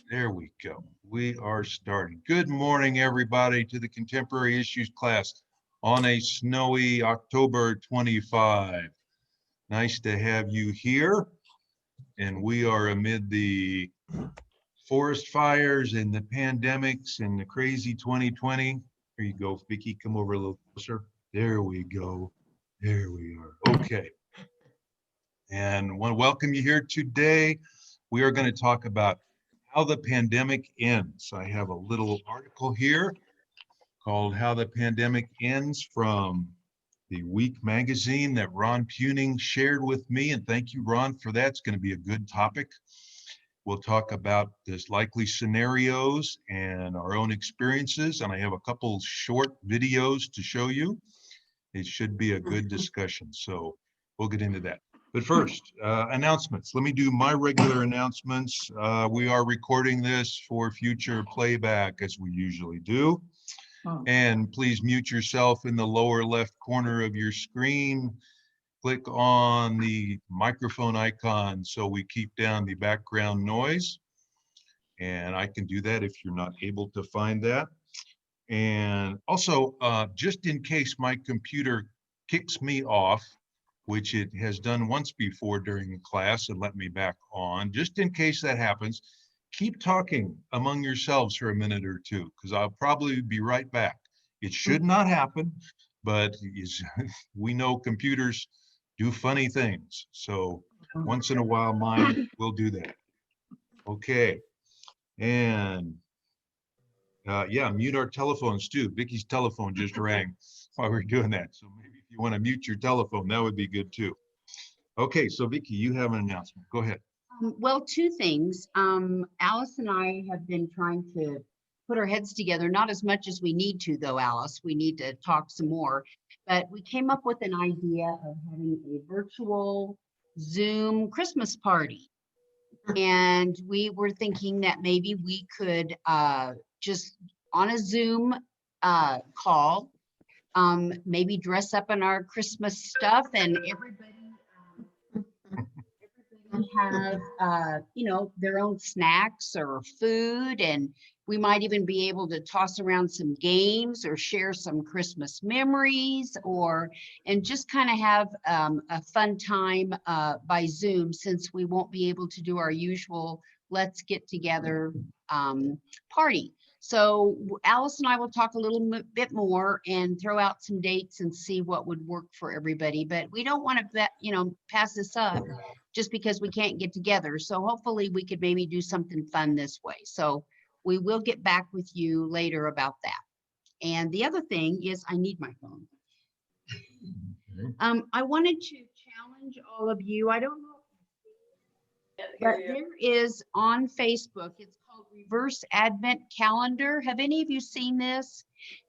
There we go. We are starting. Good morning, everybody, to the Contemporary Issues class on a snowy October 25. Nice to have you here. And we are amid the forest fires and the pandemics and the crazy 2020. Here you go, Vicki, come over a little closer. There we go. There we are. Okay. And I want to welcome you here today. We are going to talk about how the pandemic ends. I have a little article here called How the Pandemic Ends from the Week magazine that Ron Puning shared with me. And thank you, Ron, for that. It's going to be a good topic. We'll talk about this likely scenarios and our own experiences. And I have a couple short videos to show you. It should be a good discussion. So we'll get into that. But first, announcements. Let me do my regular announcements. We are recording this for future playback as we usually do. And please mute yourself in the lower left corner of your screen. Click on the microphone icon so we keep down the background noise. And I can do that if you're not able to find that. And also, just in case my computer kicks me off, which it has done once before during class and let me back on, just in case that happens, keep talking among yourselves for a minute or two, because I'll probably be right back. It should not happen, but we know computers do funny things. So once in a while, mine will do that. Okay. And yeah, mute our telephones too. Vicki's telephone just rang while we're doing that. So maybe if you want to mute your telephone, that would be good too. Okay, so Vicki, you have an announcement. Go ahead. Well, two things. Alice and I have been trying to put our heads together, not as much as we need to, though, Alice. We need to talk some more. But we came up with an idea of having a virtual Zoom Christmas party. And we were thinking that maybe we could just on a Zoom call, maybe dress up in our Christmas stuff, and everybody have their own snacks or food, and we might even be able to toss around some games or share some Christmas memories, and just kind of have a fun time by Zoom, since we won't be able to do our usual let's get together party. So Alice and I will talk a little bit more and throw out some dates and see what would work for everybody. But we don't want to, pass this up just because we can't get together. So hopefully we could maybe do something fun this way. So we will get back with you later about that. And the other thing is, I need my phone. Okay. I wanted to challenge all of you. I don't know. But there is on Facebook, it's called Reverse Advent Calendar. Have any of you seen this?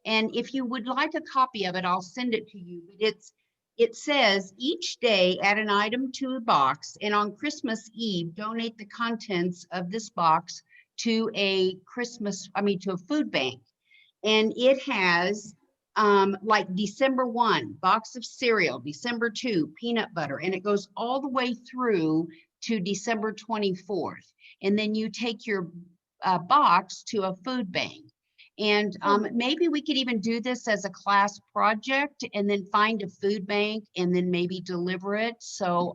And if you would like a copy of it, I'll send it to you. But it says each day add an item to a box, and on Christmas Eve, donate the contents of this box to a food bank. And it has like December 1, box of cereal, December 2, peanut butter, and it goes all the way through to December 24th. And then you take your box to a food bank. And maybe we could even do this as a class project and then find a food bank and then maybe deliver it. So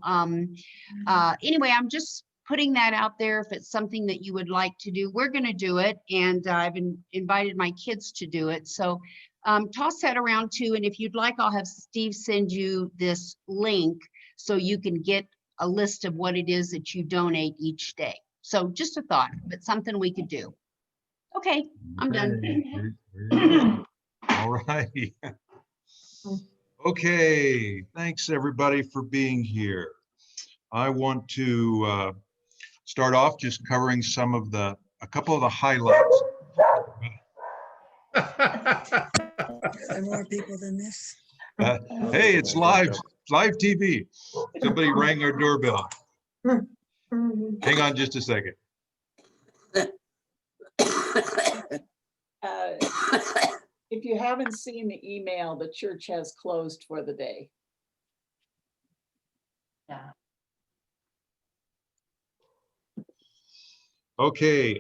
anyway, I'm just putting that out there. If it's something that you would like to do, we're going to do it. And I've invited my kids to do it. So toss that around too. And if you'd like, I'll have Steve send you this link so you can get a list of what it is that you donate each day. So just a thought, but something we could do. Okay, I'm done. All right. Okay, thanks everybody for being here. I want to start off just covering a couple of the highlights. Are there more people than this? Hey, it's live TV. Somebody rang our doorbell. Hang on just a second. If you haven't seen the email, the church has closed for the day. Yeah. Okay,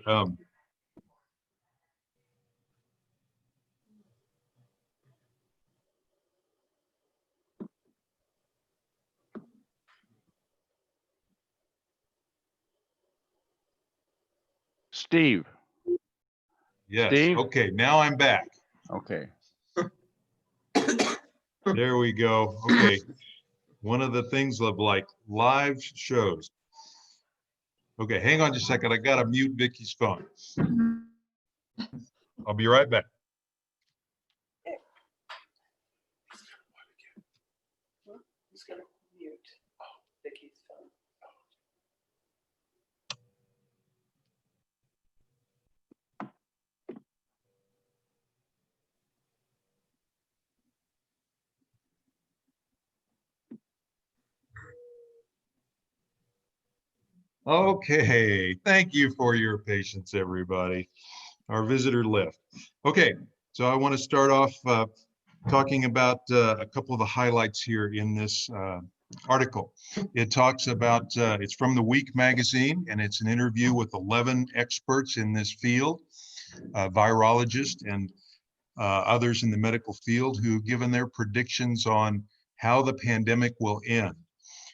Steve, yes, Steve? okay, now I'm back. Okay. There we go. Okay. One of the things of like live shows. Okay, hang on just a second. I gotta mute Vicky's phone. I'll be right back. Who's gonna mute Vicky's phone? Okay, thank you for your patience, everybody. Our visitor left. Okay, so I want to start off talking about a couple of the highlights here in this article. It talks about, it's from The Week magazine, and it's an interview with 11 experts in this field, virologists and others in the medical field who've given their predictions on how the pandemic will end.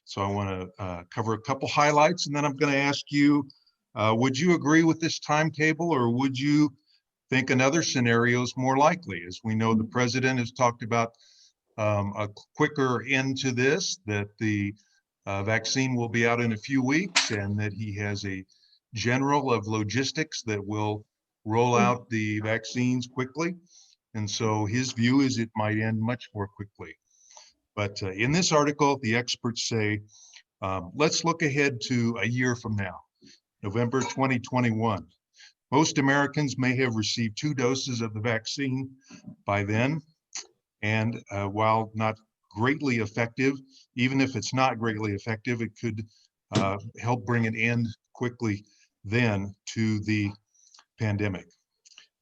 So I want to cover a couple highlights, and then I'm going to ask you, would you agree with this timetable, or would you think another scenario is more likely? As we know, the president has talked about a quicker end to this, that the vaccine will be out in a few weeks, and that he has a general of logistics that will roll out the vaccines quickly. And so his view is it might end much more quickly. But in this article, the experts say, let's look ahead to a year from now, November 2021. Most Americans may have received 2 doses of the vaccine by then. And while not greatly effective, even if it's not greatly effective, it could help bring an end quickly then to the pandemic.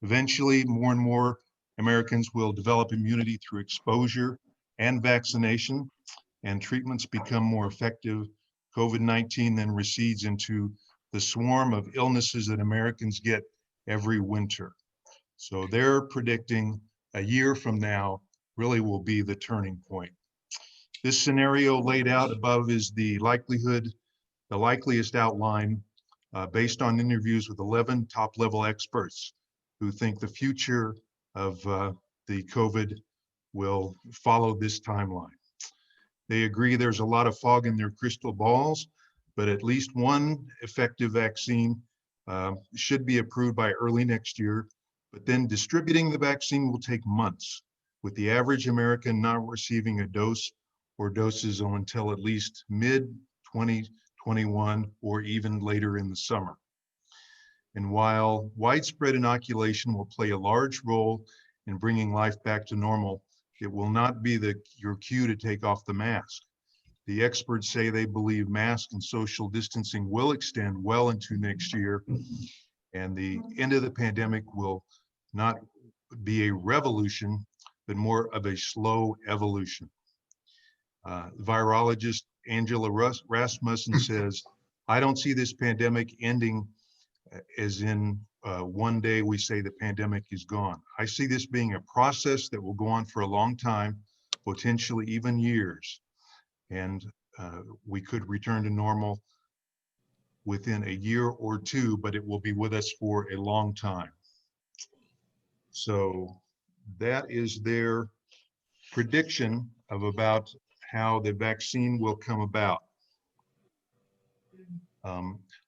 Eventually, more and more Americans will develop immunity through exposure and vaccination, and treatments become more effective. COVID-19 then recedes into the swarm of illnesses that Americans get every winter. So they're predicting a year from now really will be the turning point. This scenario laid out above is the likeliest outline based on interviews with 11 top-level experts who think the future of the COVID will follow this timeline. They agree there's a lot of fog in their crystal balls, but at least one effective vaccine should be approved by early next year. But then distributing the vaccine will take months, with the average American not receiving a dose or doses until at least mid-2021 or even later in the summer. And while widespread inoculation will play a large role in bringing life back to normal, it will not be your cue to take off the mask. The experts say they believe mask and social distancing will extend well into next year, and the end of the pandemic will not be a revolution, but more of a slow evolution. Virologist Angela Rasmussen says, I don't see this pandemic ending as in one day we say the pandemic is gone. I see this being a process that will go on for a long time, potentially even years. And we could return to normal within a year or two, but it will be with us for a long time. So that is their prediction of about how the vaccine will come about.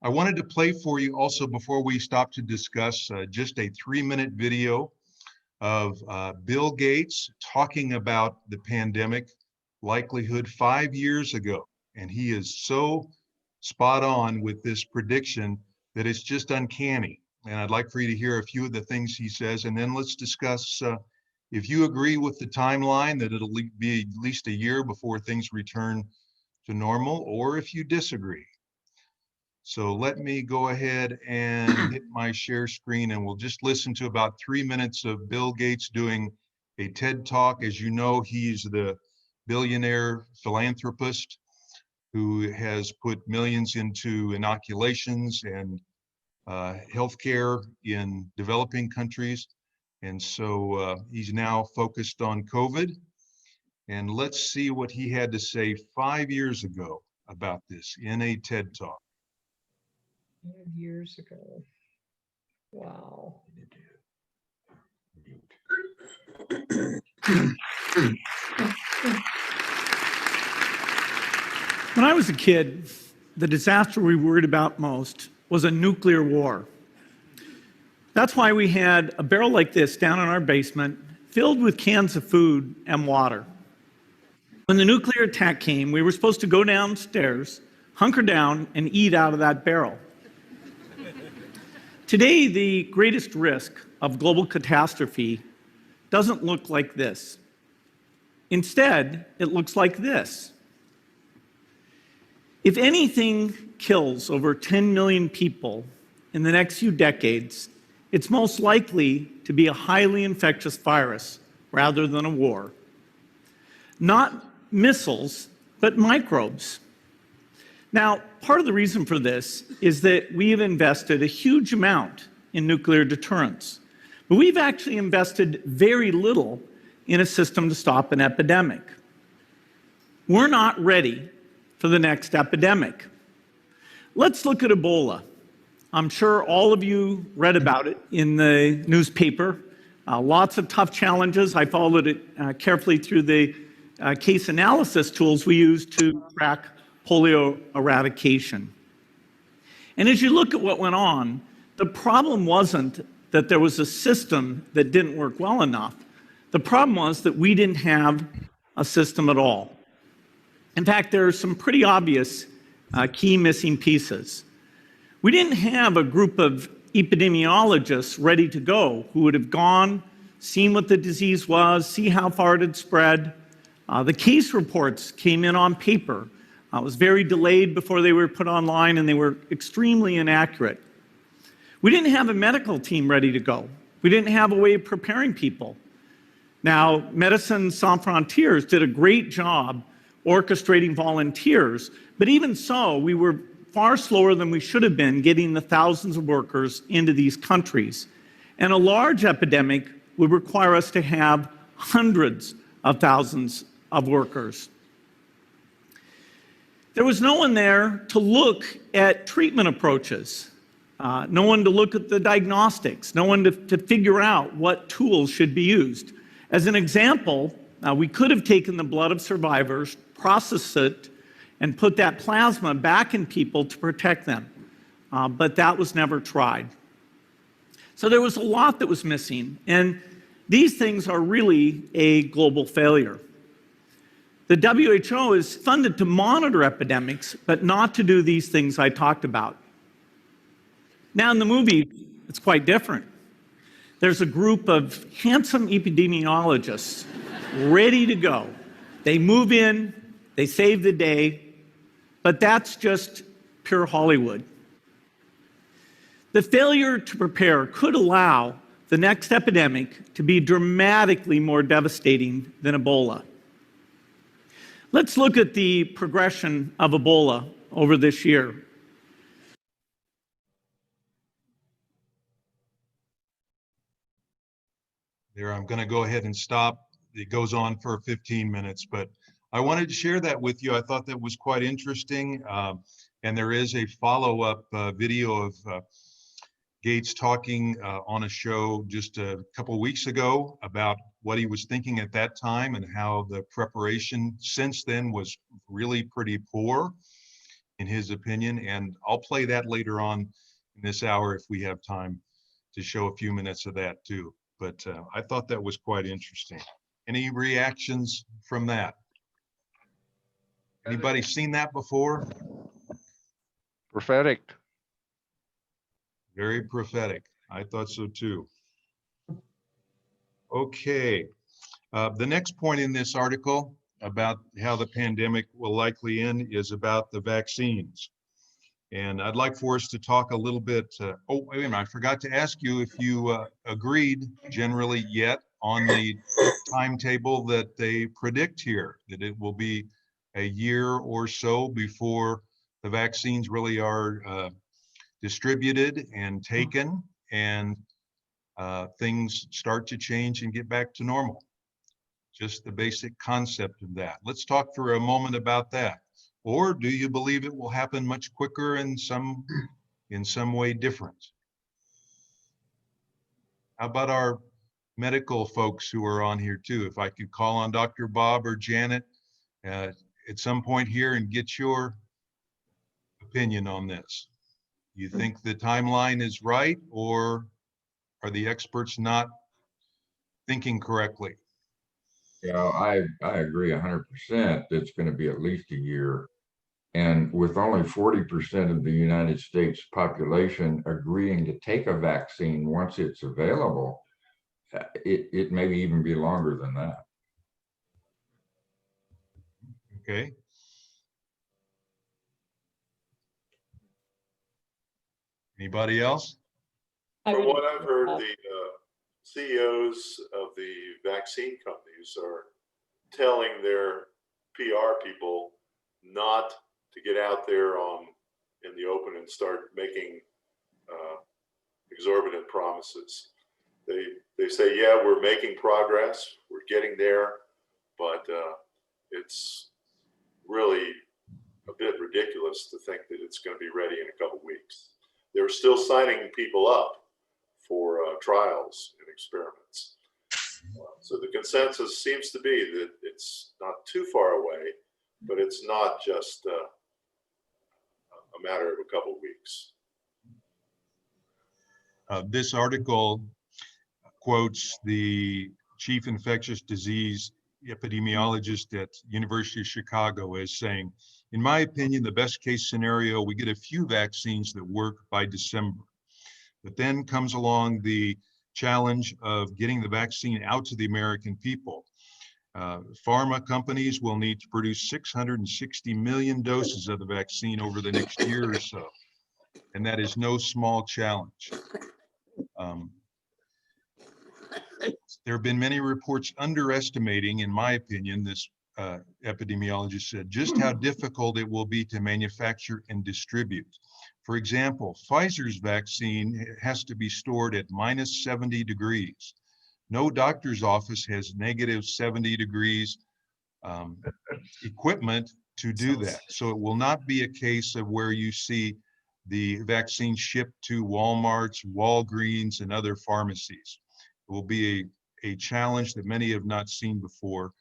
I wanted to play for you also before we stop to discuss just a 3-minute video of Bill Gates talking about the pandemic likelihood 5 years ago. And he is so spot on with this prediction that it's just uncanny. And I'd like for you to hear a few of the things he says, and then let's discuss if you agree with the timeline that it'll be at least a year before things return to normal, or if you disagree. So let me go ahead and hit my share screen, and we'll just listen to about 3 minutes of Bill Gates doing a TED Talk. As you know, he's the billionaire philanthropist who has put millions into inoculations and healthcare in developing countries. And so he's now focused on COVID. And let's see what he had to say 5 years ago about this in a TED Talk. 5 years ago. Wow. When I was a kid, the disaster we worried about most was a nuclear war. That's why we had a barrel like this down in our basement, filled with cans of food and water. When the nuclear attack came, we were supposed to go downstairs, hunker down, and eat out of that barrel. Today, the greatest risk of global catastrophe doesn't look like this. Instead, it looks like this. If anything kills over 10 million people in the next few decades, it's most likely to be a highly infectious virus rather than a war. Not missiles, but microbes. Now, part of the reason for this is that we have invested a huge amount in nuclear deterrence, but we've actually invested very little in a system to stop an epidemic. We're not ready for the next epidemic. Let's look at Ebola. I'm sure all of you read about it in the newspaper. Lots of tough challenges. I followed it carefully through the case analysis tools we use to track polio eradication. And as you look at what went on, the problem wasn't that there was a system that didn't work well enough. The problem was that we didn't have a system at all. In fact, there are some pretty obvious key missing pieces. We didn't have a group of epidemiologists ready to go who would have gone, seen what the disease was, see how far it had spread. The case reports came in on paper. It was very delayed before they were put online, and they were extremely inaccurate. We didn't have a medical team ready to go. We didn't have a way of preparing people. Now, Médecins Sans Frontières did a great job orchestrating volunteers, but even so, we were far slower than we should have been getting the thousands of workers into these countries. And a large epidemic would require us to have hundreds of thousands of workers. There was no one there to look at treatment approaches, no one to look at the diagnostics, no one to figure out what tools should be used. As an example, we could have taken the blood of survivors, processed it, and put that plasma back in people to protect them. But that was never tried. So there was a lot that was missing, and these things are really a global failure. The WHO is funded to monitor epidemics, but not to do these things I talked about. Now in the movie, it's quite different. There's a group of handsome epidemiologists ready to go. They move in, they save the day, but that's just pure Hollywood. The failure to prepare could allow the next epidemic to be dramatically more devastating than Ebola. Let's look at the progression of Ebola over this year. There, I'm going to go ahead and stop. It goes on for 15 minutes, but I wanted to share that with you. I thought that was quite interesting. And there is a follow-up video of Gates talking on a show just a couple weeks ago about what he was thinking at that time and how the preparation since then was really pretty poor, in his opinion. And I'll play that later on in this hour if we have time to show a few minutes of that too. But I thought that was quite interesting. Any reactions from that? Anybody seen that before? Prophetic. Very prophetic. I thought so too. Okay. The next point in this article about how the pandemic will likely end is about the vaccines. And I'd like for us to talk a little bit. Oh, wait a minute, I forgot to ask you if you agreed generally yet on the timetable that they predict here, that it will be a year or so before the vaccines really are distributed and taken, and things start to change and get back to normal. Just the basic concept of that. Let's talk for a moment about that. Or do you believe it will happen much quicker and in some way different? How about our medical folks who are on here too? If I could call on Dr. Bob or Janet at some point here and get your opinion on this. You think the timeline is right, or are the experts not thinking correctly? Yeah, I agree 100%. It's going to be at least a year. And with only 40% of the United States population agreeing to take a vaccine once it's available, it may even be longer than that. Okay. Anybody else? I From would what I've heard, uh, the CEOs of the vaccine companies are telling their PR people not to get out there in the open and start making exorbitant promises. They say, yeah, we're making progress, we're getting there, but it's really a bit ridiculous to think that it's going to be ready in a couple weeks. They're still signing people up for trials and experiments. So the consensus seems to be that it's not too far away, but it's not just a matter of a couple weeks. This article quotes the chief infectious disease epidemiologist at University of Chicago as saying, in my opinion, the best case scenario, we get a few vaccines that work by December. But then comes along the challenge of getting the vaccine out to the American people. Pharma companies will need to produce 660 million doses of the vaccine over the next year or so. And that is no small challenge. There have been many reports underestimating, in my opinion, this epidemiologist said, just how difficult it will be to manufacture and distribute. For example, Pfizer's vaccine has to be stored at minus 70 degrees. No doctor's office has negative 70 degrees equipment to do that. So it will not be a case of where you see the vaccine shipped to Walmart's, Walgreens, and other pharmacies. It will be a challenge that many have not seen before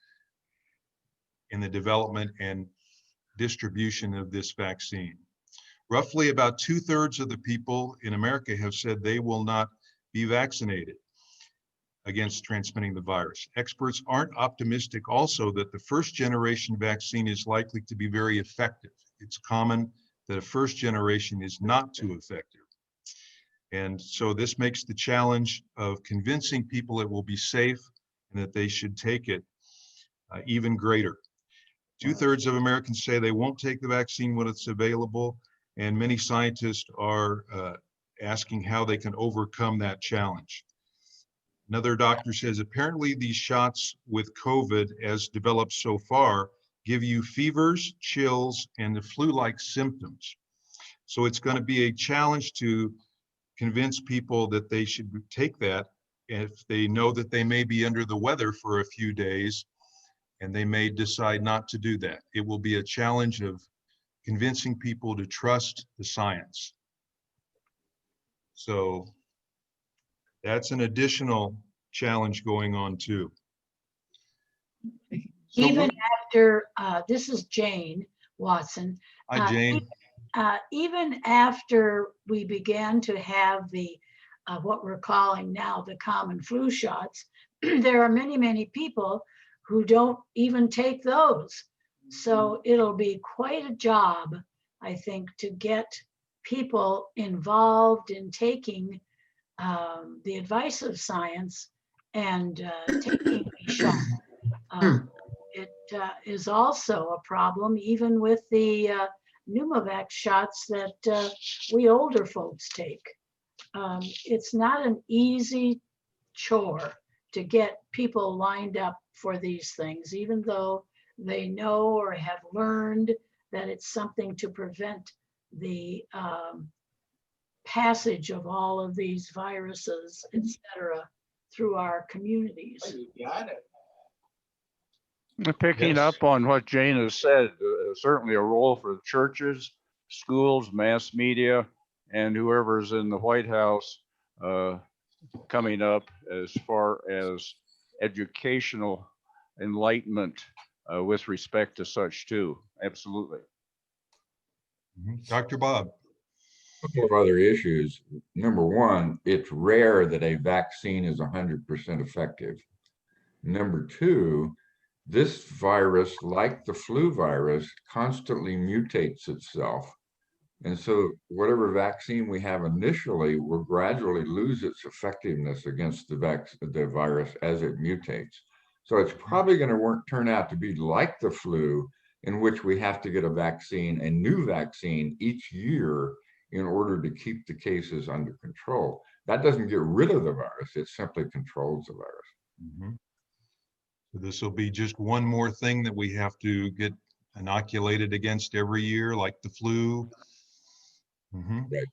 in the development and distribution of this vaccine. Roughly about 2/3 of the people in America have said they will not be vaccinated against transmitting the virus. Experts aren't optimistic also that the first generation vaccine is likely to be very effective. It's common that a first generation is not too effective. And so this makes the challenge of convincing people it will be safe and that they should take it even greater. 2/3 of Americans say they won't take the vaccine when it's available, and many scientists are asking how they can overcome that challenge. Another doctor says, apparently these shots with COVID as developed so far give you fevers, chills, and the flu-like symptoms. So it's going to be a challenge to convince people that they should take that if they know that they may be under the weather for a few days, and they may decide not to do that. It will be a challenge of convincing people to trust the science. So that's an additional challenge going on too. So Even after, this is Jane Watson. Hi, Jane. Even after we began to have the, what we're calling now the common flu shots, there are many, many people who don't even take those. So it'll be quite a job, I think, to get people involved in taking the advice of science and taking a shot. It is also a problem even with the Pneumovax shots that we older folks take. It's not an easy chore to get people lined up for these things, even though they know or have learned that it's something to prevent the passage of all of these viruses, et cetera, through our communities. Picking Yes. up on what Jane has said, certainly a role for the churches, schools, mass media, and whoever's in the White House coming up as far as educational enlightenment with respect to such too. Absolutely. Dr. Bob. Couple of other issues. Number one, it's rare that a vaccine is 100% effective. Number two, this virus, like the flu virus, constantly mutates itself. And so whatever vaccine we have initially will gradually lose its effectiveness against the virus as it mutates. So it's probably going to turn out to be like the flu, in which we have to get a vaccine, a new vaccine each year in order to keep the cases under control. That doesn't get rid of the virus, it simply controls the virus. So this will be just one more thing that we have to get inoculated against every year, like the flu. Right.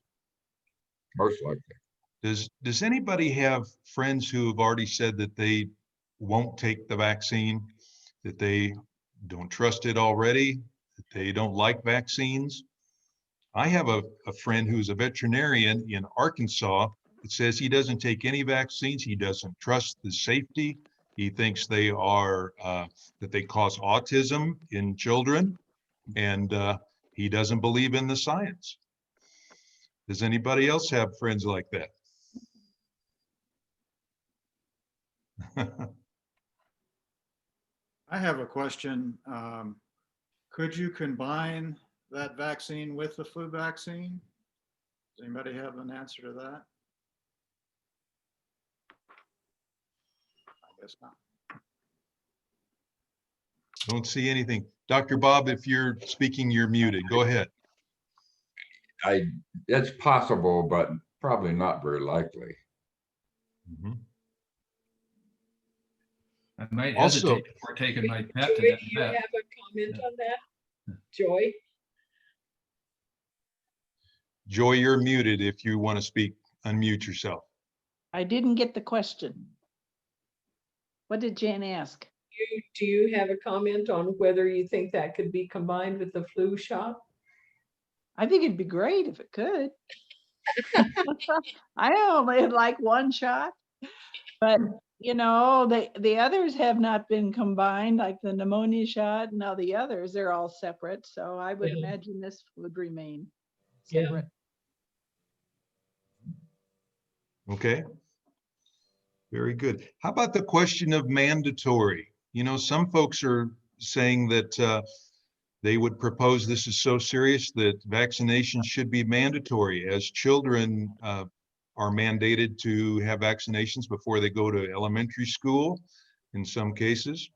Most likely. Does anybody have friends who have already said that they won't take the vaccine, that they don't trust it already, that they don't like vaccines? I have a friend who's a veterinarian in Arkansas that says he doesn't take any vaccines. He doesn't trust the safety. He thinks they are, that they cause autism in children, and he doesn't believe in the science. Does anybody else have friends like that? I have a question. Could you combine that vaccine with the flu vaccine? Does anybody have an answer to that? I guess not. Don't see anything. Dr. Bob, if you're speaking, you're muted. Go ahead. It's possible, but probably not very likely. I might Also- hesitate before taking my pet to Joy, that do you vet. have a comment on that? Joy? Joy, you're muted. If you want to speak, unmute yourself. I didn't get the question. What did Jan ask? Do you have a comment on whether you think that could be combined with the flu shot? I think it'd be great if it could. I only like one shot, but you know, the others have not been combined, like the pneumonia shot. Now the others, they're all separate. So I would Yeah. imagine this would remain Yeah. separate. Okay. Very good. How about the question of mandatory? You know, some folks are saying that they would propose this is so serious that vaccinations should be mandatory, as children are mandated to have vaccinations before they go to elementary school in some cases.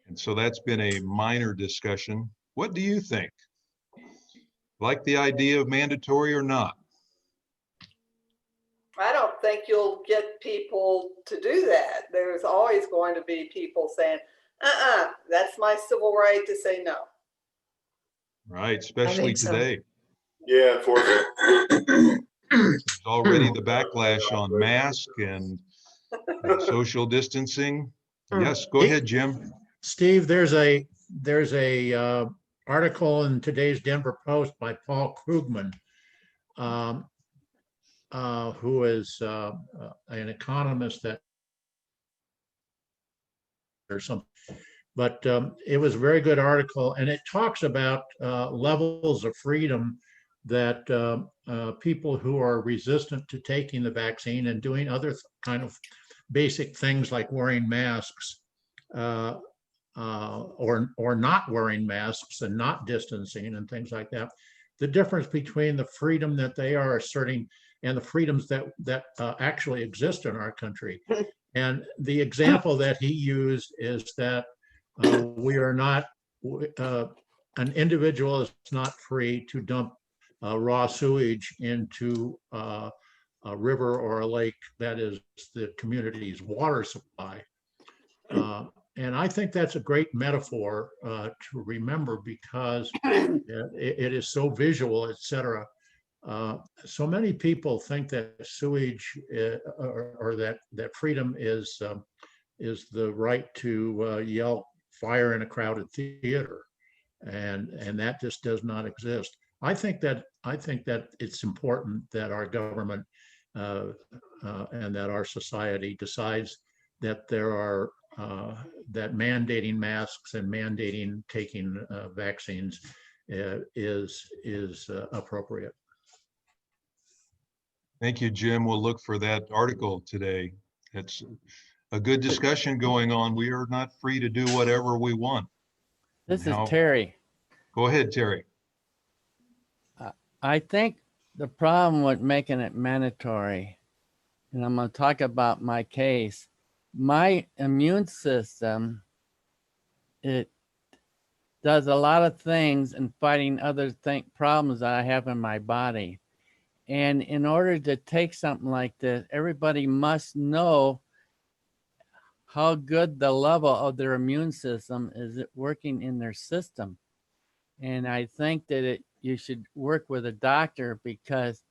And so that's been a minor discussion. What do you think? Like the idea of mandatory or not? I don't think you'll get people to do that. There's always going to be people saying, that's my civil right to say no. Right, especially so. today. Yeah, unfortunately. There's already the backlash on mask and social distancing. Yes, go ahead, Jim. Steve, there's a article in today's Denver Post by Paul Krugman, who is an economist that or something. But it was a very good article, and it talks about levels of freedom that people who are resistant to taking the vaccine and doing other kind of basic things like wearing masks or not wearing masks and not distancing and things like that. The difference between the freedom that they are asserting and the freedoms that actually exist in our country. And the example that he used is that we are not, an individual is not free to dump raw sewage into a river or a lake that is the community's water supply. And I think that's a great metaphor to remember because it is so visual, et cetera. So many people think that sewage or that freedom is the right to yell fire in a crowded theater, and that just does not exist. I think that it's important that our government and that our society decides that there are that mandating masks and mandating taking vaccines is appropriate. Thank you, Jim. We'll look for that article today. It's a good discussion going on. We are not free to do whatever we want. This Now- is Terry. Go ahead, Terry. I think the problem with making it mandatory, and I'm going to talk about my case, my immune system, it does a lot of things in fighting other problems that I have in my body. And in order to take something like this, everybody must know how good the level of their immune system is working in their system. And I think that you should work with a doctor, because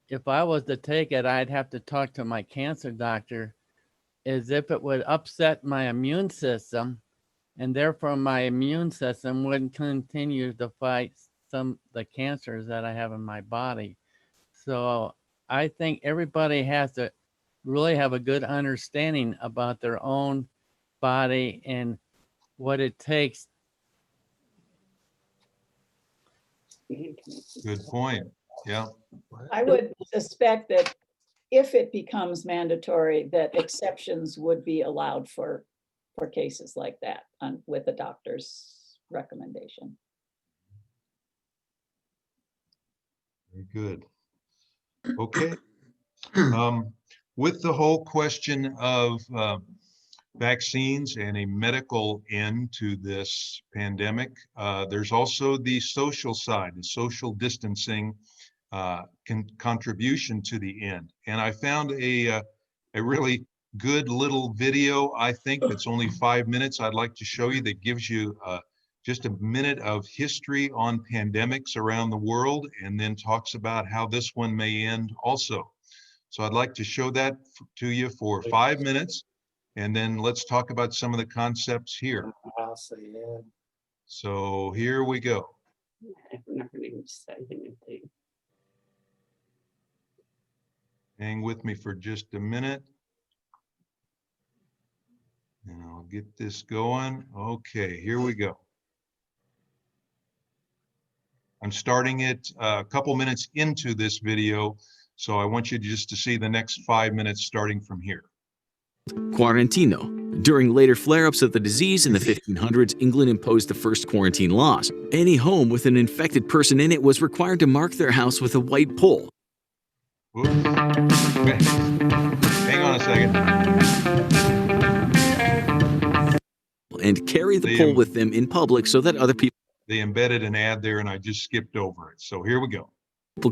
if I was to take it, I'd have to talk to my cancer doctor, as if it would upset my immune system, and therefore my immune system wouldn't continue to fight the cancers that I have in my body. So I think everybody has to really have a good understanding about their own body and what it takes. Good point. Yeah. I would suspect that if it becomes mandatory, that exceptions would be allowed for cases like that with a doctor's recommendation. Very good. Okay. With the whole question of vaccines and a medical end to this pandemic, there's also the social side, the social distancing contribution to the end. And I found a really good little video, I think, that's only 5 minutes. I'd like to show you that gives you just a minute of history on pandemics around the world, and then talks about how this one may end also. So I'd like to show that to you for 5 minutes, and then let's talk about some of the concepts here. So here we go. Hang with me for just a minute. And I'll get this going. Okay, here we go. I'm starting it a couple minutes into this video, so I want you just to see the next 5 minutes starting from here. Quarantino. During later flare-ups of the disease in the 1500s, England imposed the first quarantine laws. Any home with an infected person in it was required to mark their house with a white pole. Oops. Okay. Hang on a second. And carry the pole with them in public so that other people They embedded an ad there and I just skipped over it. So here we go.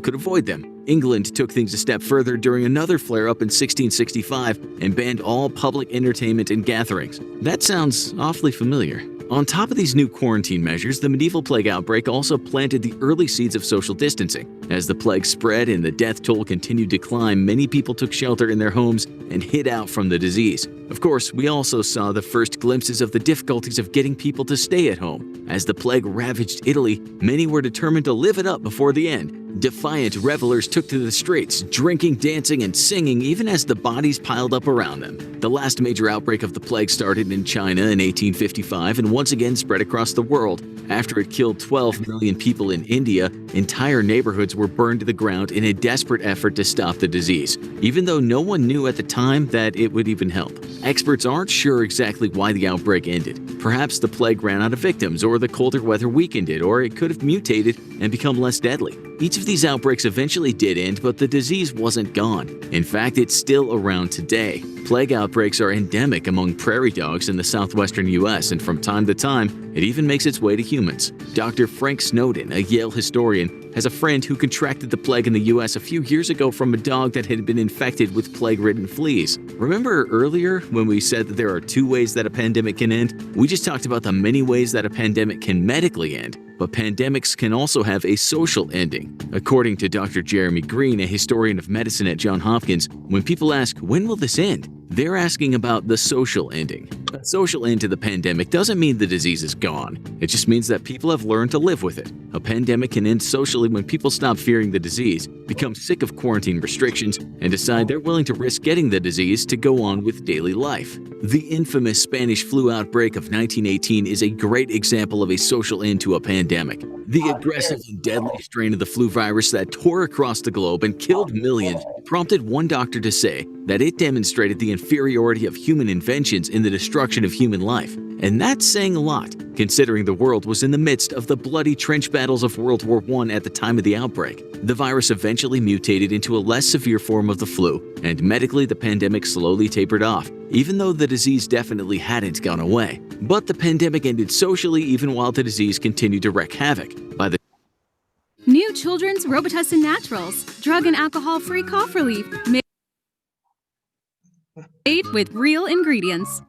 could avoid them. England took things a step further during another flare-up in 1665 and banned all public entertainment and gatherings. That sounds awfully familiar. On top of these new quarantine measures, the medieval plague outbreak also planted the early seeds of social distancing. As the plague spread and the death toll continued to climb, many people took shelter in their homes and hid out from the disease. Of course, we also saw the first glimpses of the difficulties of getting people to stay at home. As the plague ravaged Italy, many were determined to live it up before the end. Defiant revelers took to the streets, drinking, dancing, and singing even as the bodies piled up around them. The last major outbreak of the plague started in China in 1855 and once again spread across the world. After it killed 12 million people in India, entire neighborhoods were burned to the ground in a desperate effort to stop the disease, even though no one knew at the time that it would even help. Experts aren't sure exactly why the outbreak ended. Perhaps the plague ran out of victims, or the colder weather weakened it, or it could have mutated and become less deadly. Each of these outbreaks eventually did end, but the disease wasn't gone. In fact, it's still around today. Plague outbreaks are endemic among prairie dogs in the southwestern U.S., and from time to time, it even makes its way to humans. Dr. Frank Snowden, a Yale historian, has a friend who contracted the plague in the U.S. a few years ago from a dog that had been infected with plague-ridden fleas. Remember earlier when we said that there are 2 ways that a pandemic can end? We just talked about the many ways that a pandemic can medically end. but pandemics can also have a social ending. According to Dr. Jeremy Green, a historian of medicine at Johns Hopkins, when people ask, when will this end? They're asking about the social ending. A social end to the pandemic doesn't mean the disease is gone. It just means that people have learned to live with it. A pandemic can end socially when people stop fearing the disease, become sick of quarantine restrictions, and decide they're willing to risk getting the disease to go on with daily life. The infamous Spanish flu outbreak of 1918 is a great example of a social end to a pandemic. The aggressive and deadly strain of the flu virus that tore across the globe and killed millions prompted one doctor to say that it demonstrated the inferiority of human inventions in the destruction of human life. And that's saying a lot, considering the world was in the midst of the bloody trench battles of World War I at the time of the outbreak. The virus eventually mutated into a less severe form of the flu, and medically the pandemic slowly tapered off, even though the disease definitely hadn't gone away. But the pandemic ended socially even while the disease continued to wreak havoc. By the New Children's Robitussin Naturals, drug and alcohol-free cough relief, made with real ingredients.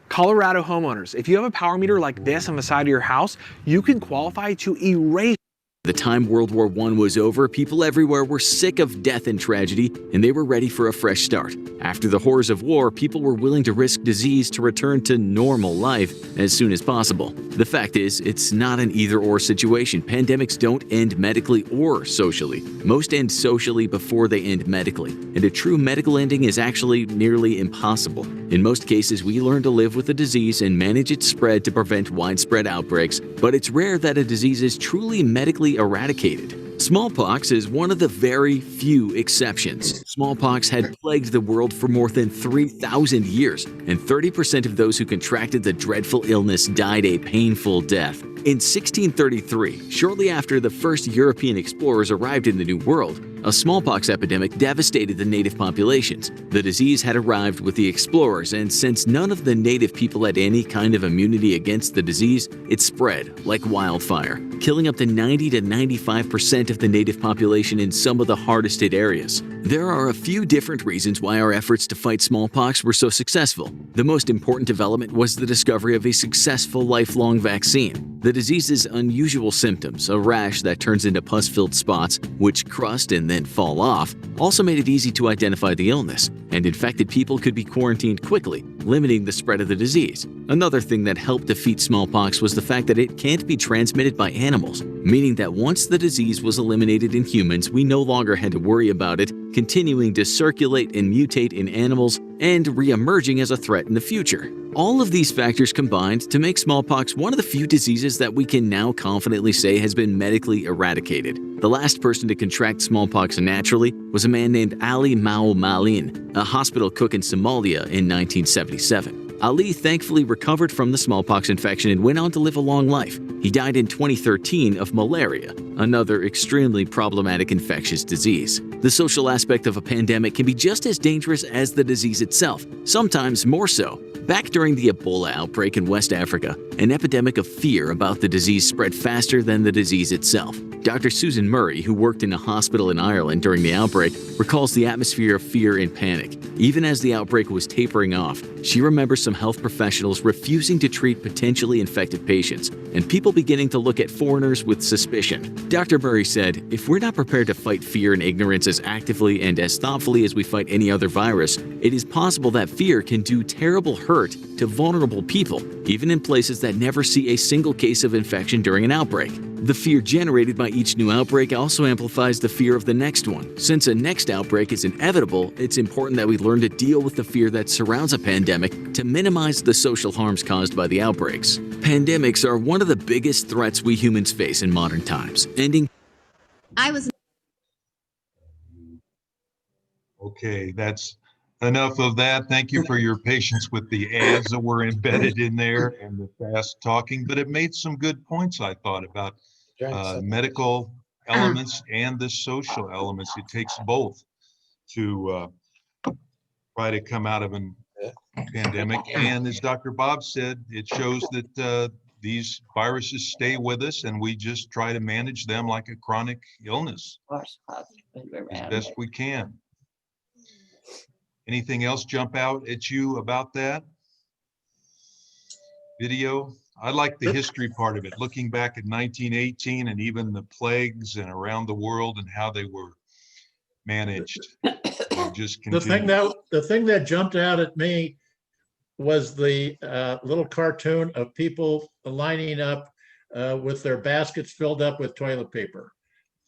Colorado homeowners, if you have a power meter like this on the side of your house, you can qualify to erase. The time World War I was over, people everywhere were sick of death and tragedy, and they were ready for a fresh start. After the horrors of war, people were willing to risk disease to return to normal life as soon as possible. The fact is, it's not an either-or situation. Pandemics don't end medically or socially. Most end socially before they end medically, and a true medical ending is actually nearly impossible. In most cases, we learn to live with the disease and manage its spread to prevent widespread outbreaks, but it's rare that a disease is truly medically eradicated. Smallpox is one of the very few exceptions. Smallpox had plagued the world for more than 3,000 years, and 30% of those who contracted the dreadful illness died a painful death. In 1633, shortly after the first European explorers arrived in the New World, a smallpox epidemic devastated the native populations. The disease had arrived with the explorers, and since none of the native people had any kind of immunity against the disease, it spread like wildfire, killing up to 90 to 95% of the native population in some of the hardest hit areas. There are a few different reasons why our efforts to fight smallpox were so successful. The most important development was the discovery of a successful lifelong vaccine. The disease's unusual symptoms, a rash that turns into pus-filled spots, which crust and then fall off, also made it easy to identify the illness, and infected people could be quarantined quickly, limiting the spread of the disease. Another thing that helped defeat smallpox was the fact that it can't be transmitted by animals, meaning that once the disease was eliminated in humans, we no longer had to worry about it continuing to circulate and mutate in animals and re-emerging as a threat in the future. All of these factors combined to make smallpox one of the few diseases that we can now confidently say has been medically eradicated. The last person to contract smallpox naturally was a man named Ali Mao Malin, a hospital cook in Somalia in 1977. Ali thankfully recovered from the smallpox infection and went on to live a long life. He died in 2013 of malaria, another extremely problematic infectious disease. The social aspect of a pandemic can be just as dangerous as the disease itself, sometimes more so. Back during the Ebola outbreak in West Africa, an epidemic of fear about the disease spread faster than the disease itself. Dr. Susan Murray, who worked in a hospital in Ireland during the outbreak, recalls the atmosphere of fear and panic. Even as the outbreak was tapering off, she remembers some health professionals refusing to treat potentially infected patients, and people beginning to look at foreigners with suspicion. Dr. Murray said, "If we're not prepared to fight fear and ignorance as actively and as thoughtfully as we fight any other virus, it is possible that fear can do terrible hurt to vulnerable people, even in places that never see a single case of infection during an outbreak." The fear generated by each new outbreak also amplifies the fear of the next one. Since a next outbreak is inevitable, it's important that we learn to deal with the fear that surrounds a pandemic to minimize the social harms caused by the outbreaks. Pandemics are one of the biggest threats we humans face in modern times. Okay, that's enough of that. Thank you for your patience with the ads that were embedded in there and the fast talking, but it made some good points, I thought, about medical elements and the social elements. It takes both to try to come out of a pandemic. And as Dr. Bob said, it shows that these viruses stay with us and we just try to manage them like a chronic illness as best we can. Anything else jump out at you about that? Video? I like the history part of it, looking back at 1918 and even the plagues and around the world and how they were managed. We'll just The thing continue. that jumped out at me was the little cartoon of people lining up with their baskets filled up with toilet paper.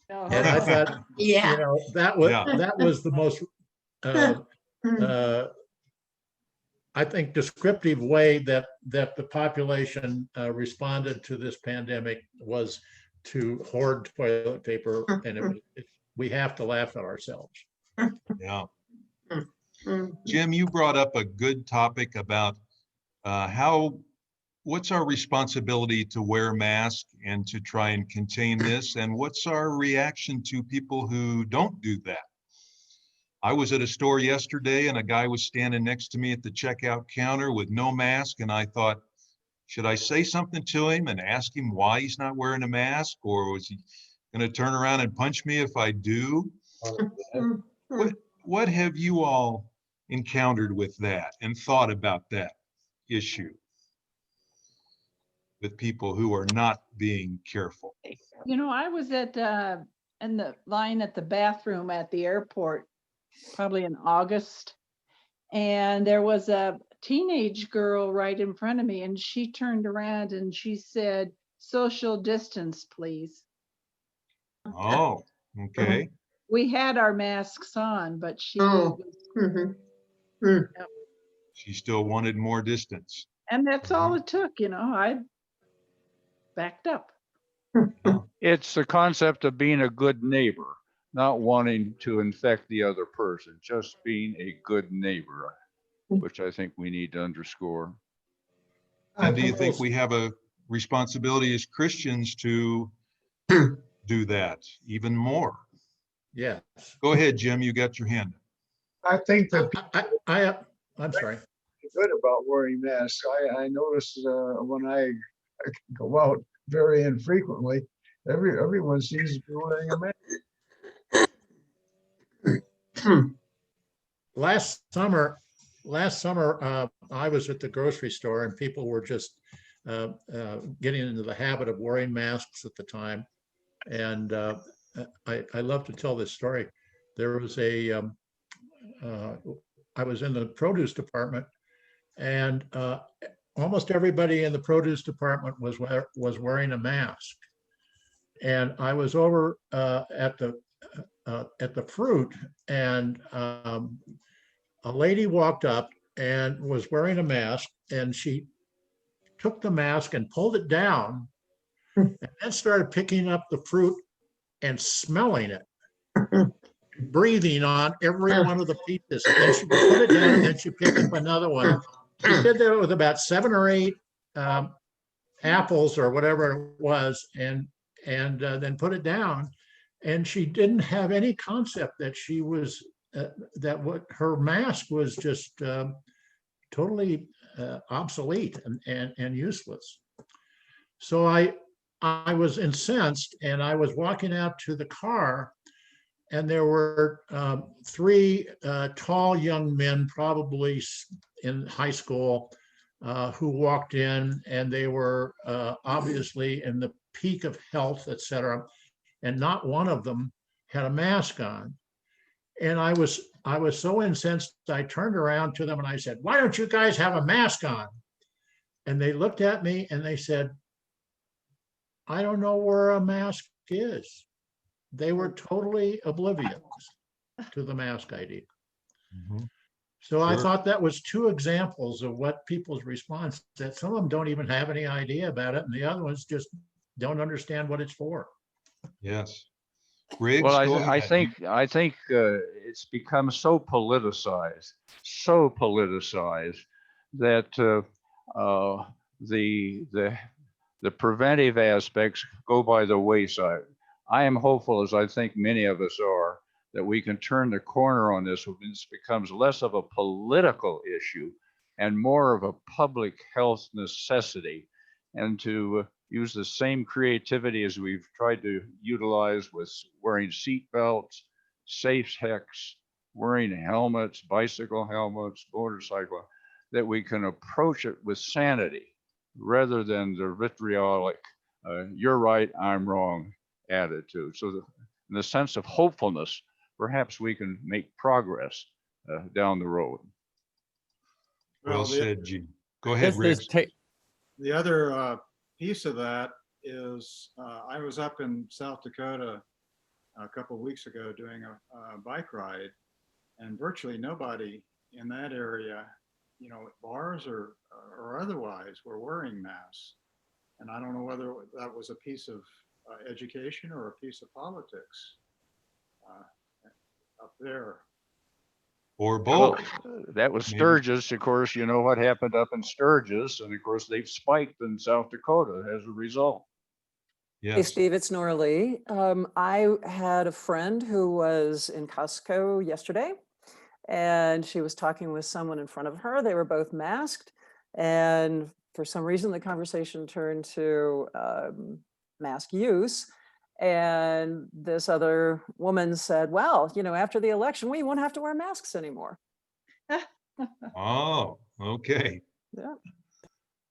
And I thought, Yeah. you know, that was the most I think descriptive way that the population responded to this pandemic was to hoard toilet paper, and we have to laugh at ourselves. Yeah. Jim, you brought up a good topic about what's our responsibility to wear masks and to try and contain this, and what's our reaction to people who don't do that? I was at a store yesterday and a guy was standing next to me at the checkout counter with no mask, and I thought, should I say something to him and ask him why he's not wearing a mask, or was he going to turn around and punch me if I do? What have you all encountered with that and thought about that issue with people who are not being careful? You know, I was in the line at the bathroom at the airport, probably in August. And there was a teenage girl right in front of me, and she turned around and she said, "Social distance, please." Oh, okay. We had our masks on, but she She still wanted more distance. and that's all it took, you know. I backed up. It's the concept of being a good neighbor, not wanting to infect the other person, just being a good neighbor, which I think we need to underscore. And do you think we have a responsibility as Christians to do that even more? Yes. Go ahead, Jim, you got your hand up. I think that I'm sorry. good about wearing masks. I notice when I go out very infrequently, everyone seems to be wearing a mask. Last summer, I was at the grocery store and people were just getting into the habit of wearing masks at the time. And I love to tell this story. There was I was in the produce department, and almost everybody in the produce department was wearing a mask. And I was over at the fruit, and a lady walked up and was wearing a mask, and she took the mask and pulled it down and then started picking up the fruit and smelling it, breathing on every one of the pieces. And then she put it down and then she picked up another one. She did that with about 7 or 8 apples or whatever it was, and then put it down. And she didn't have any concept that she was that what her mask was just totally obsolete and useless. So I was incensed, and I was walking out to the car, and there were 3 tall young men, probably in high school, who walked in, and they were obviously in the peak of health, etc. And not one of them had a mask on. And I was so incensed, I turned around to them and I said, "Why don't you guys have a mask on?" And they looked at me and they said, "I don't know where a mask is." They were totally oblivious to the mask idea. So I thought that was 2 examples of what people's response, that some of them don't even have any idea about it, and the other ones just don't understand what it's for. Yes. Riggs, Well, go I ahead. think it's become so politicized that the preventive aspects go by the wayside. I am hopeful, as I think many of us are, that we can turn the corner on this when this becomes less of a political issue and more of a public health necessity, and to use the same creativity as we've tried to utilize with wearing seat belts, safe hex, wearing helmets, bicycle helmets, motorcycle, that we can approach it with sanity rather than the vitriolic, you're right, I'm wrong attitude. So in the sense of hopefulness, perhaps we can make progress down the road. Well the- said, Gene. Go ahead, This Riggs. is ta- The other piece of that is I was up in South Dakota a couple of weeks ago doing a bike ride, and virtually nobody in that area, you know, at bars or otherwise, were wearing masks. And I don't know whether that was a piece of education or a piece of politics up there. Or both. That was Maybe. Sturgis. Of course, you know what happened up in Sturgis, and of course they've spiked in South Dakota as a result. Yes. Hey, Steve, it's Nora Lee. I had a friend who was in Costco yesterday, and she was talking with someone in front of her. They were both masked, and for some reason, the conversation turned to mask use. And this other woman said, well, you know, after the election, we won't have to wear masks anymore. Oh, okay. Yeah.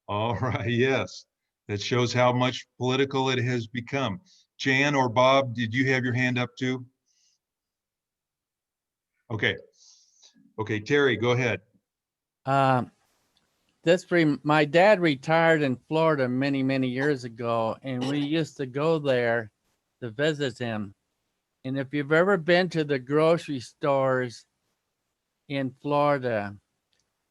All right, yes. That shows how much political it has become. Jan or Bob, did you have your hand up too? Okay. Okay, Terry, go ahead. My dad retired in Florida many, many years ago, and we used to go there to visit him. And if you've ever been to the grocery stores in Florida,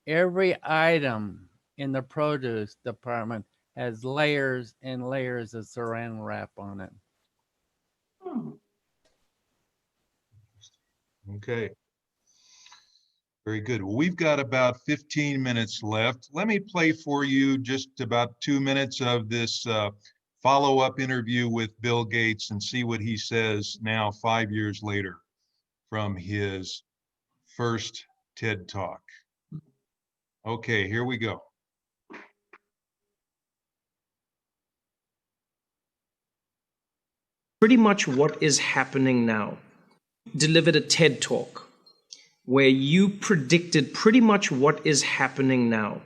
every item in the produce department has layers and layers of saran wrap on it. Okay. Very good. Well, we've got about 15 minutes left. Let me play for you just about 2 minutes of this follow-up interview with Bill Gates and see what he says now 5 years later from his first TED Talk. Okay, here we go. Pretty much what is happening now. Delivered a TED Talk where you predicted pretty much what is happening now.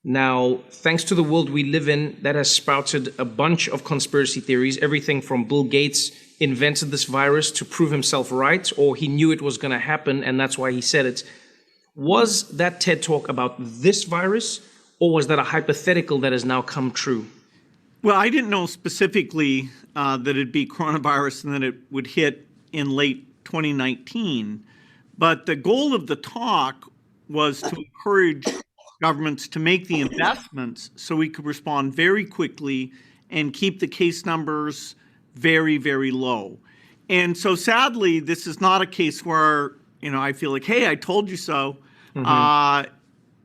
Now, thanks to the world we live in, that has sprouted a bunch of conspiracy theories, everything from Bill Gates invented this virus to prove himself right, or he knew it was going to happen and that's why he said it. Was that TED Talk about this virus, or was that a hypothetical that has now come true? Well, I didn't know specifically that it'd be coronavirus and that it would hit in late 2019. But the goal of the talk was to encourage governments to make the investments so we could respond very quickly and keep the case numbers very, very low. And so sadly, this is not a case where, you know, I feel like, hey, I told you so.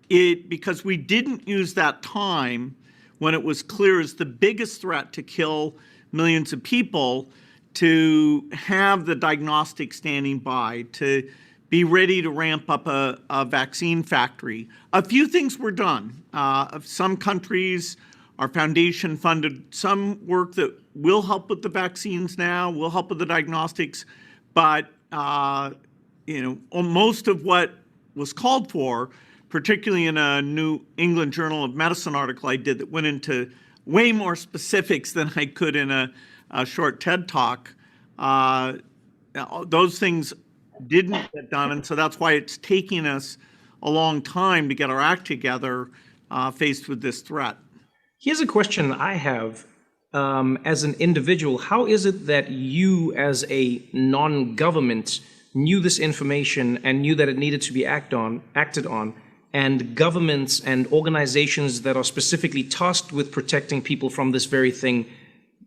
Because we didn't use that time when it was clear as the biggest threat to kill millions of people, to have the diagnostic standing by, to be ready to ramp up a vaccine factory. A few things were done. Some countries, our foundation funded some work that will help with the vaccines now, will help with the diagnostics, but you know, most of what was called for, particularly in a New England Journal of Medicine article I did that went into way more specifics than I could in a short TED Talk, those things didn't get done. And so that's why it's taking us a long time to get our act together faced with this threat. Here's a question I have as an individual. How is it that you, as a non-government, knew this information and knew that it needed to be acted on, and governments and organizations that are specifically tasked with protecting people from this very thing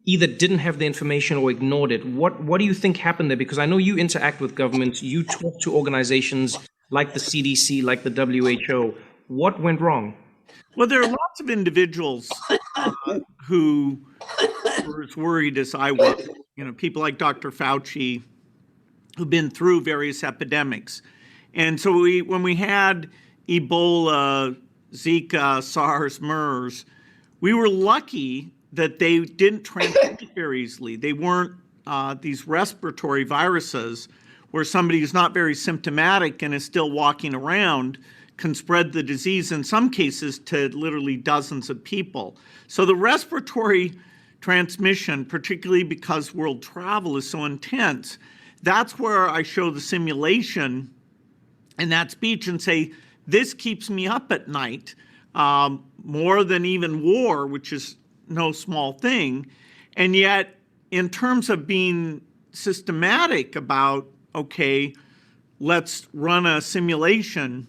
either didn't have the information or ignored it? What do you think happened there? Because I know you interact with governments, you talk to organizations like the CDC, like the WHO. What went wrong? Well, there are lots of individuals who were as worried as I was. You know, people like Dr. Fauci, who've been through various epidemics. And so when we had Ebola, Zika, SARS, MERS, we were lucky that they didn't transmit very easily. They weren't these respiratory viruses where somebody who's not very symptomatic and is still walking around can spread the disease in some cases to literally dozens of people. So the respiratory transmission, particularly because world travel is so intense, that's where I show the simulation in that speech and say, this keeps me up at night more than even war, which is no small thing. And yet, in terms of being systematic about, okay, let's run a simulation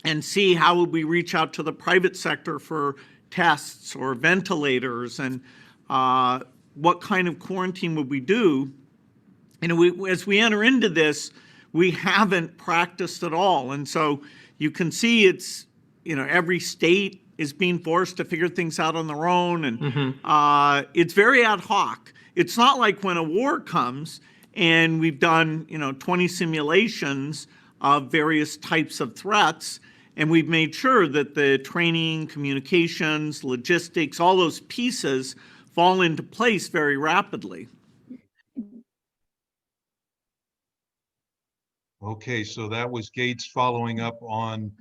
and see how would we reach out to the private sector for tests or ventilators, and what kind of quarantine would we do? And as we enter into this, we haven't practiced at all. And so you can see it's, every state is being forced to figure things out on their own. And it's very ad hoc. It's not like when a war comes and we've done, 20 simulations of various types of threats, and we've made sure that the training, communications, logistics, all those pieces fall into place very rapidly. Okay, so that was Gates following up on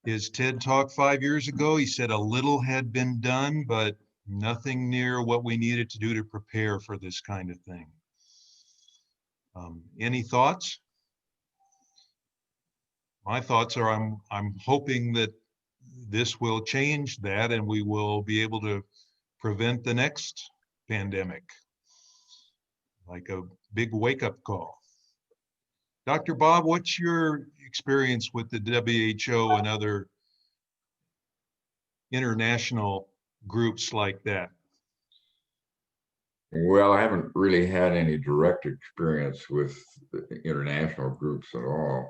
his TED Talk 5 years ago. He said a little had been done, but nothing near what we needed to do to prepare for this kind of thing. Any thoughts? My thoughts are I'm hoping that this will change that and we will be able to prevent the next pandemic, like a big wake-up call. Dr. Bob, what's your experience with the WHO and other international groups like that? Well, I haven't really had any direct experience with the international groups at all.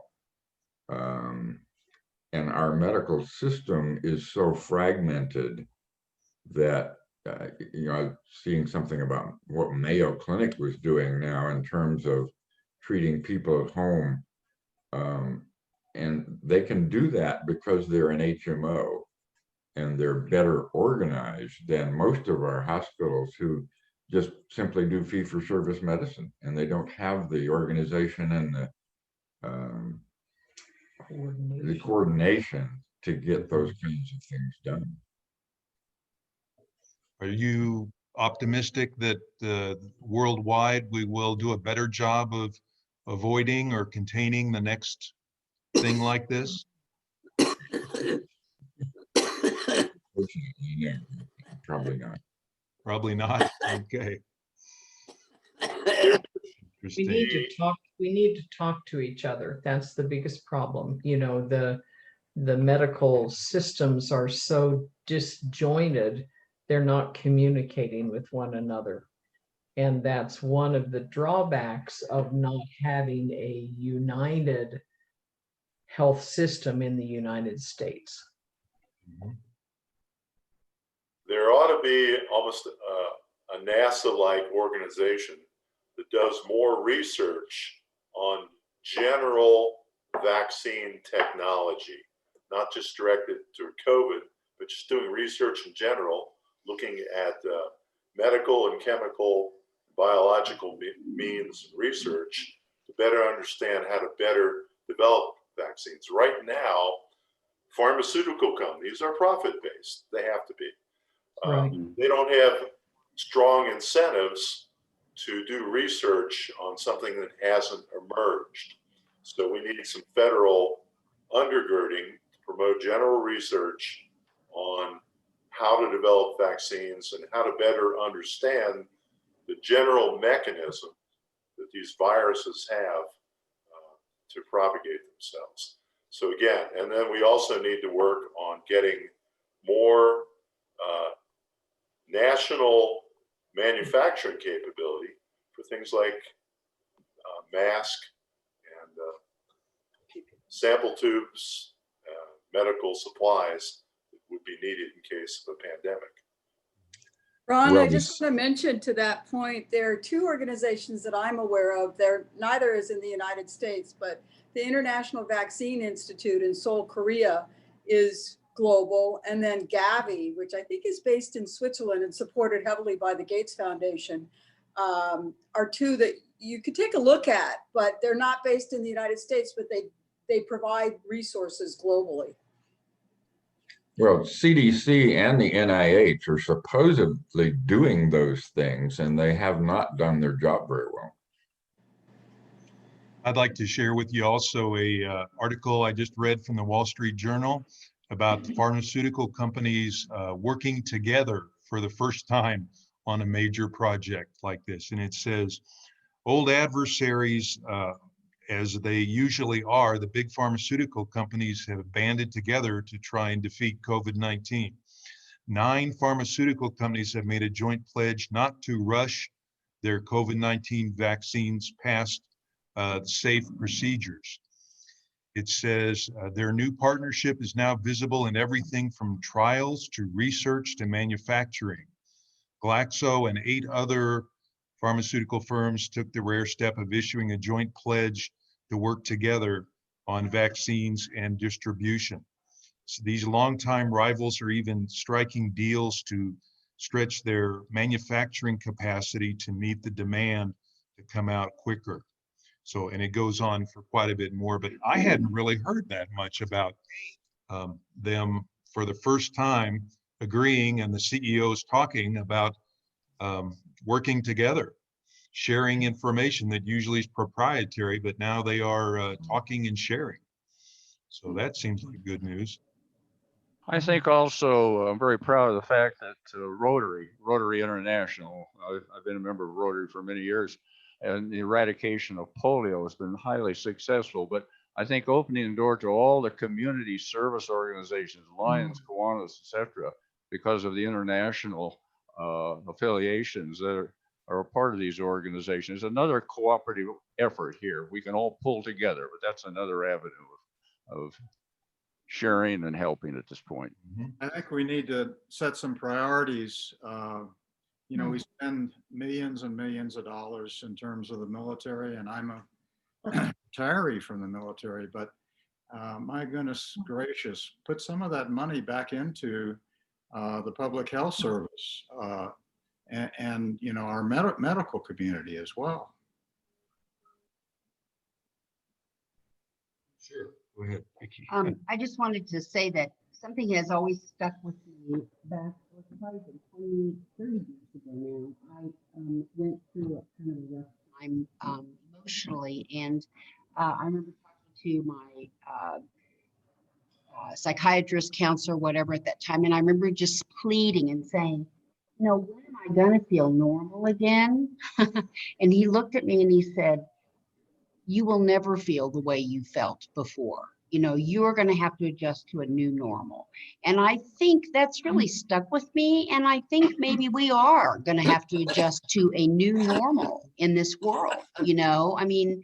And our medical system is so fragmented that, I'm seeing something about what Mayo Clinic was doing now in terms of treating people at home. And they can do that because they're an HMO and they're better organized than most of our hospitals who just simply do fee-for-service medicine, and they don't have the organization and the coordination to get those kinds of things done. Are you optimistic that worldwide we will do a better job of avoiding or containing the next thing like this? Yeah, probably not. Probably not. Okay. We need to talk. We need to talk to each other. That's the biggest problem. The medical systems are so disjointed. They're not communicating with one another. And that's one of the drawbacks of not having a united health system in the United States. There ought to be almost a NASA-like organization that does more research on general vaccine technology, not just directed to COVID, but just doing research in general, looking at medical and chemical, biological means research to better understand how to better develop vaccines. Right now, pharmaceutical companies are profit-based. They have to be. They don't have strong incentives to do research on something that hasn't emerged. So we need some federal undergirding to promote general research on how to develop vaccines and how to better understand the general mechanism that these viruses have to propagate themselves. So again, and then we also need to work on getting more national manufacturing capability for things like mask and sample tubes, medical supplies that would be needed in case of a pandemic. Ron, I just want to mention to that point, there are two organizations that I'm aware of. Neither is in the United States, but the International Vaccine Institute in Seoul, Korea is global. And then Gavi, which I think is based in Switzerland and supported heavily by the Gates Foundation, are two that you could take a look at, but they're not based in the United States, but they provide resources globally. Well, CDC and the NIH are supposedly doing those things, and they have not done their job very well. I'd like to share with you also a article I just read from the Wall Street Journal about the pharmaceutical companies working together for the first time on a major project like this. And it says, old adversaries, as they usually are, the big pharmaceutical companies have banded together to try and defeat COVID-19. 9 pharmaceutical companies have made a joint pledge not to rush their COVID-19 vaccines past safe procedures. It says their new partnership is now visible in everything from trials to research to manufacturing. Glaxo and 8 other pharmaceutical firms took the rare step of issuing a joint pledge to work together on vaccines and distribution. So these longtime rivals are even striking deals to stretch their manufacturing capacity to meet the demand to come out quicker. So, and it goes on for quite a bit more, but I hadn't really heard that much about them for the first time agreeing, and the CEOs talking about working together, sharing information that usually is proprietary, but now they are talking and sharing. So that seems like good news. I think also I'm very proud of the fact that Rotary International, I've been a member of Rotary for many years, and the eradication of polio has been highly successful. But I think opening the door to all the community service organizations, Lions, Kiwanis, etc., because of the international affiliations that are a part of these organizations, another cooperative effort here. We can all pull together, but that's another avenue of sharing and helping at this point. I think we need to set some priorities. You know, we spend millions and millions of dollars in terms of the military, and I'm a retiree from the military, but my goodness gracious, put some of that money back into the public health service and you know, our medical community as well. Sure, go ahead, Vicki. I just wanted to say that something has always stuck with me back, probably 20, 30 years ago now. I went through a kind of a rough time emotionally, and I remember talking to my psychiatrist, counselor, whatever at that time, and I remember just pleading and saying, you know, when am I going to feel normal again? And he looked at me and he said, you will never feel the way you felt before. You know, you're going to have to adjust to a new normal. And I think that's really stuck with me. And I think maybe we are going to have to adjust to a new normal in this world. You know, I mean,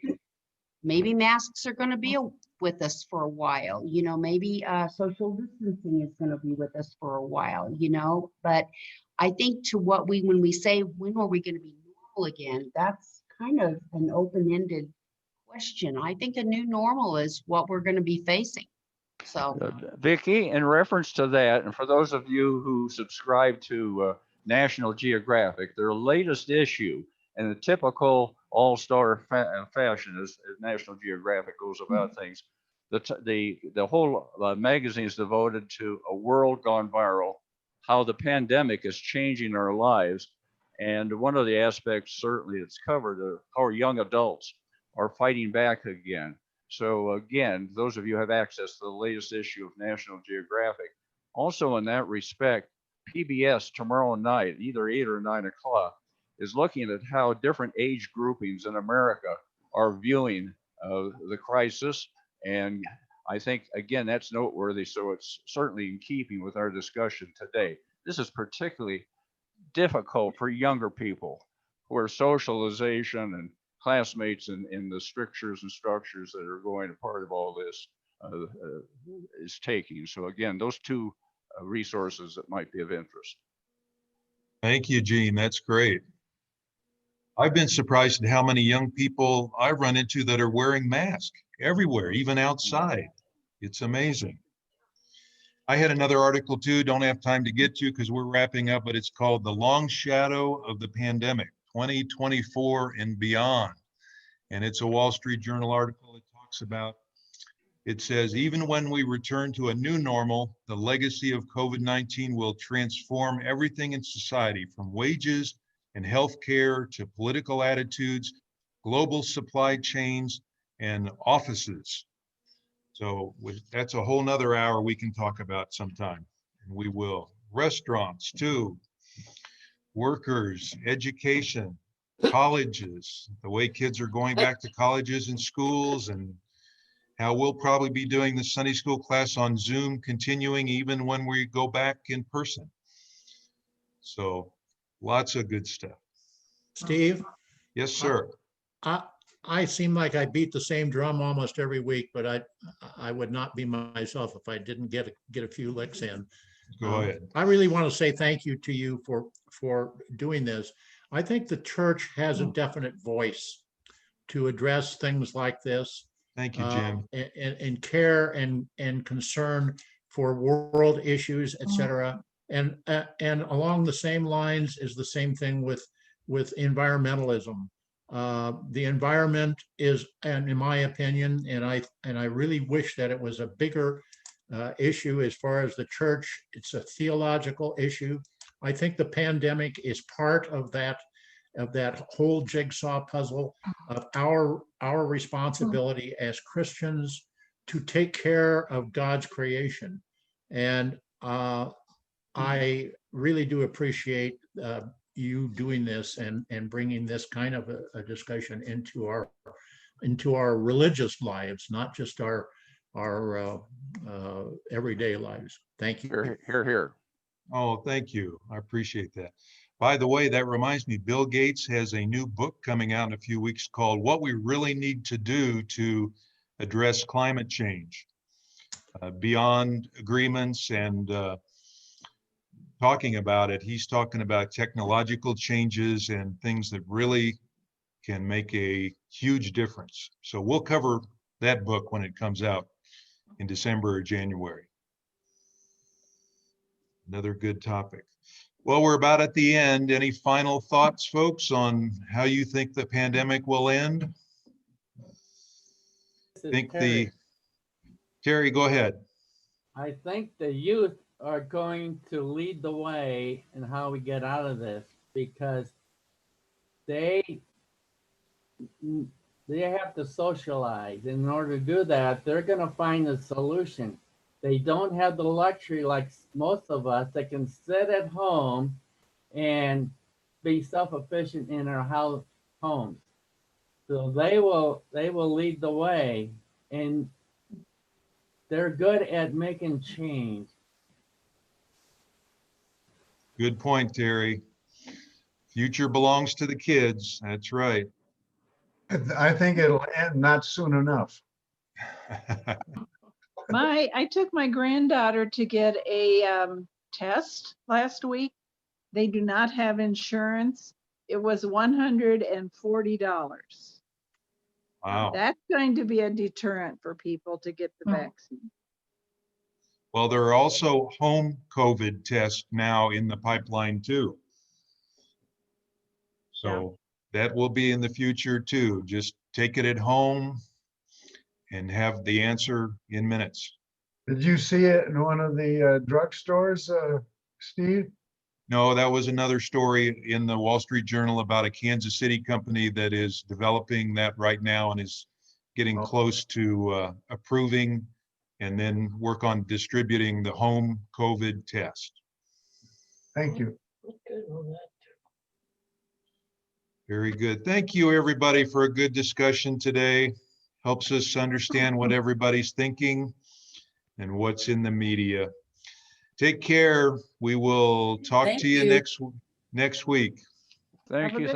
maybe masks are going to be with us for a while. You know, maybe social distancing is going to be with us for a while, you know, but I think to what when we say, when are we going to be normal again? That's kind of an open-ended question. I think a new normal is what we're going to be facing. So, Vicki, in reference to that, and for those of you who subscribe to National Geographic, their latest issue, in the typical all-star fashion as National Geographic goes about things, the whole magazine is devoted to a world gone viral, how the pandemic is changing our lives. And one of the aspects certainly that's covered are how young adults are fighting back again. So again, those of you who have access to the latest issue of National Geographic. Also in that respect, PBS tomorrow night, either 8 or 9 o'clock, is looking at how different age groupings in America are viewing the crisis. And I think, again, that's noteworthy. So it's certainly in keeping with our discussion today. This is particularly difficult for younger people where socialization and classmates in the strictures and structures that are going to part of all this is taking. So again, those two resources that might be of interest. Thank you, Gene. That's great. I've been surprised at how many young people I run into that are wearing masks everywhere, even outside. It's amazing. I had another article too, don't have time to get to because we're wrapping up, but it's called The Long Shadow of the Pandemic, 2024 and Beyond. And it's a Wall Street Journal article that talks about It says, even when we return to a new normal, the legacy of COVID-19 will transform everything in society, from wages and healthcare to political attitudes, global supply chains, and offices. So that's a whole nother hour we can talk about sometime, and we will. Restaurants too, workers, education, colleges, the way kids are going back to colleges and schools, and how we'll probably be doing the Sunday school class on Zoom, continuing even when we go back in person. So lots of good stuff. Steve? Yes, sir. I seem like I beat the same drum almost every week, but I would not be myself if I didn't get a few licks in. Go ahead. I really want to say thank you to you for doing this. I think the church has a definite voice to address things like this. Thank you, Jim. And care and concern for world issues, et cetera. And along the same lines is the same thing with environmentalism. The environment is, and in my opinion, and I really wish that it was a bigger issue as far as the church. It's a theological issue. I think the pandemic is part of that whole jigsaw puzzle of our responsibility as Christians to take care of God's creation. And I really do appreciate you doing this and bringing this kind of a discussion into our religious lives, not just our everyday lives. Thank you. Here. Oh, thank you. I appreciate that. By the way, that reminds me, Bill Gates has a new book coming out in a few weeks called What We Really Need to Do to Address Climate Change. Beyond agreements and talking about it, he's talking about technological changes and things that really can make a huge difference. So we'll cover that book when it comes out in December or January. Another good topic. Well, we're about at the end. Any final thoughts, folks, on how you think the pandemic will end? Terry, go ahead. I think the youth are going to lead the way in how we get out of this, because they have to socialize. In order to do that, they're going to find a solution. They don't have the luxury like most of us that can sit at home and be self-sufficient in our homes. So they will lead the way, and they're good at making change. Good point, Terry. Future belongs to the kids. That's right. I think it'll end not soon enough. I took my granddaughter to get a test last week. They do not have insurance. It was $140. Wow. That's going to be a deterrent for people to get the vaccine. Well, there are also home COVID tests now in the pipeline too. So that will be in the future too. Just take it at home and have the answer in minutes. Did you see it in one of the drugstores, Steve? No, that was another story in the Wall Street Journal about a Kansas City company that is developing that right now and is getting close to approving and then work on distributing the home COVID test. Thank you. Very good. Thank you, everybody, for a good discussion today. Helps us understand what everybody's thinking and what's in the media. Take care. We will talk to you next week. Thank you.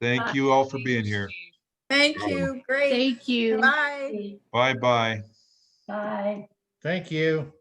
Thank you all for being here. Thank you. Great. Thank you. Bye. Bye-bye. Bye. Thank you.